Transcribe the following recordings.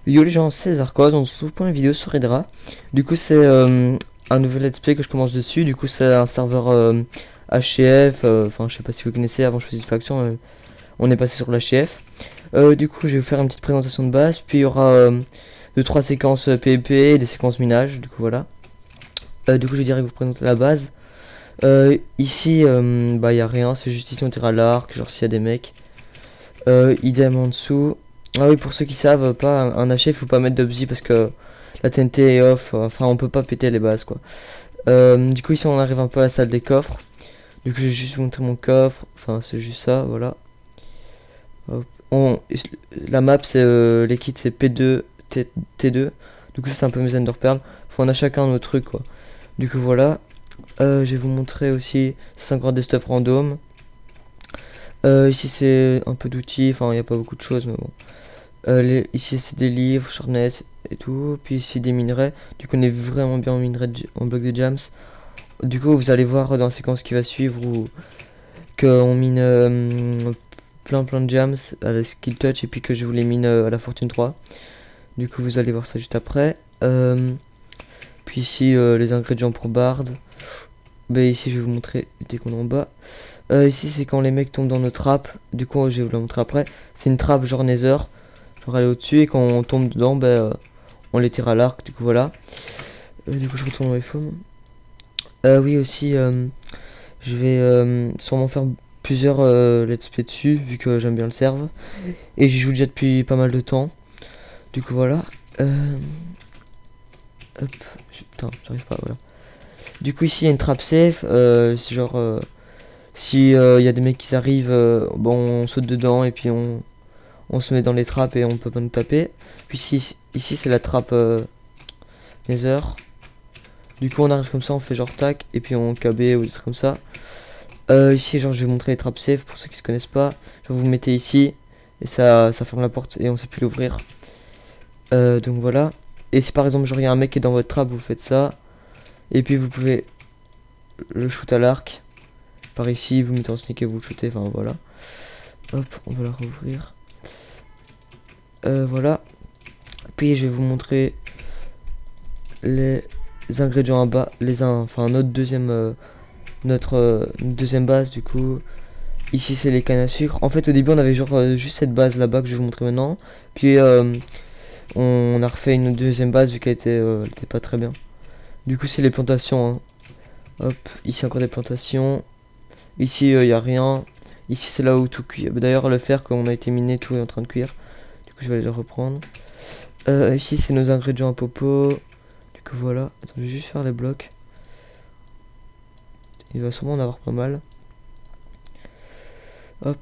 Yo les gens, c'est Zarkos, on se retrouve pour une vidéo sur Redra. Du coup c'est un nouvel let's play que je commence dessus. Du coup c'est un serveur HCF, enfin je sais pas si vous connaissez, avant je faisais une faction, on est passé sur l'HCF. Du coup je vais vous faire une petite présentation de base, puis il y aura 2-3 séquences PvP et des séquences minage, du coup voilà. Du coup je dirais que vous présenter la base. Ici bah y a rien, c'est juste ici on tire à l'arc, genre s'il y a des mecs. Idem en dessous. Ah oui, pour ceux qui savent pas, un HF faut pas mettre d'obsi parce que la TNT est off, enfin on peut pas péter les bases quoi. Du coup ici on arrive un peu à la salle des coffres. Du coup j'ai juste montré mon coffre, enfin c'est juste ça, voilà. Hop. La map c'est les kits c'est P2, T2. Du coup c'est un peu mes Enderpearls. Faut on a chacun nos trucs quoi. Du coup voilà. Je vais vous montrer aussi, c'est encore des stuff random. Ici c'est un peu d'outils, enfin il n'y a pas beaucoup de choses mais bon. Ici c'est des livres, sharpness et tout. Puis ici des minerais. Du coup on est vraiment bien en minerais en bloc de jams. Du coup vous allez voir dans la séquence qui va suivre où qu'on mine plein de jams à la skill touch et puis que je vous les mine à la fortune 3. Du coup vous allez voir ça juste après. Puis ici les ingrédients pour Bard. Bah ici je vais vous montrer dès qu'on est en bas. Ici c'est quand les mecs tombent dans nos trappes. Du coup je vais vous la montrer après. C'est une trappe genre Nether. Genre elle est au-dessus et quand on tombe dedans, on les tire à l'arc. Du coup voilà. Du coup je retourne dans les formes. Oui aussi, je vais sûrement faire plusieurs let's play dessus vu que j'aime bien le serve. Et j'y joue déjà depuis pas mal de temps. Du coup voilà. Hop. Putain, j'arrive pas, voilà. Du coup ici il y a une trap safe. C'est genre si il y a des mecs qui arrivent, bon on saute dedans et puis on se met dans les trappes et on peut pas nous taper. Puis ici c'est la trappe Nether. Du coup on arrive comme ça, on fait genre tac et puis on KB ou des trucs comme ça. Ici genre je vais montrer les trappes safe pour ceux qui se connaissent pas. Genre, vous mettez ici et ça ferme la porte et on sait plus l'ouvrir. Donc voilà. Et si par exemple genre il y a un mec qui est dans votre trappe, vous faites ça. Et puis vous pouvez le shoot à l'arc. Par ici, vous mettez en sneak et vous le shootez, enfin voilà. Hop, on va la rouvrir. Voilà. Puis je vais vous montrer les ingrédients en bas, enfin notre deuxième base du coup. Ici c'est les cannes à sucre. En fait au début on avait genre juste cette base là-bas que je vais vous montrer maintenant. Puis on a refait une deuxième base vu qu'elle était pas très bien. Du coup c'est les plantations. Hein. Hop, ici encore des plantations. Ici il y a rien. Ici c'est là où tout cuit. D'ailleurs le fer comme on a été miné tout est en train de cuire. Du coup je vais aller le reprendre. Ici c'est nos ingrédients à popo. Du coup voilà. Attends, je vais juste faire les blocs. Il va sûrement en avoir pas mal. Hop.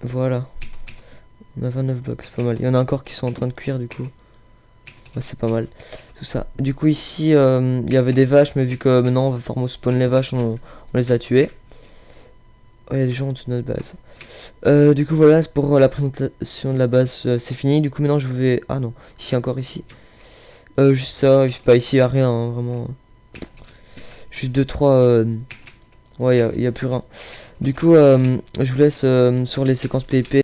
Voilà. On a 29 blocs, c'est pas mal. Il y en a encore qui sont en train de cuire du coup. Ouais, c'est pas mal. Tout ça. Du coup ici, il y avait des vaches, mais vu que maintenant on va former spawn les vaches, on les a tuées. Oh, il y a des gens en dessous de notre base. Du coup voilà, c'est pour la présentation de la base, c'est fini. Du coup maintenant je vais... Ah non, ici encore ici. Juste ça, pas ici, il n'y a rien, hein, vraiment. Juste 2-3... Ouais, il y a plus rien. Du coup, je vous laisse sur les séquences PvP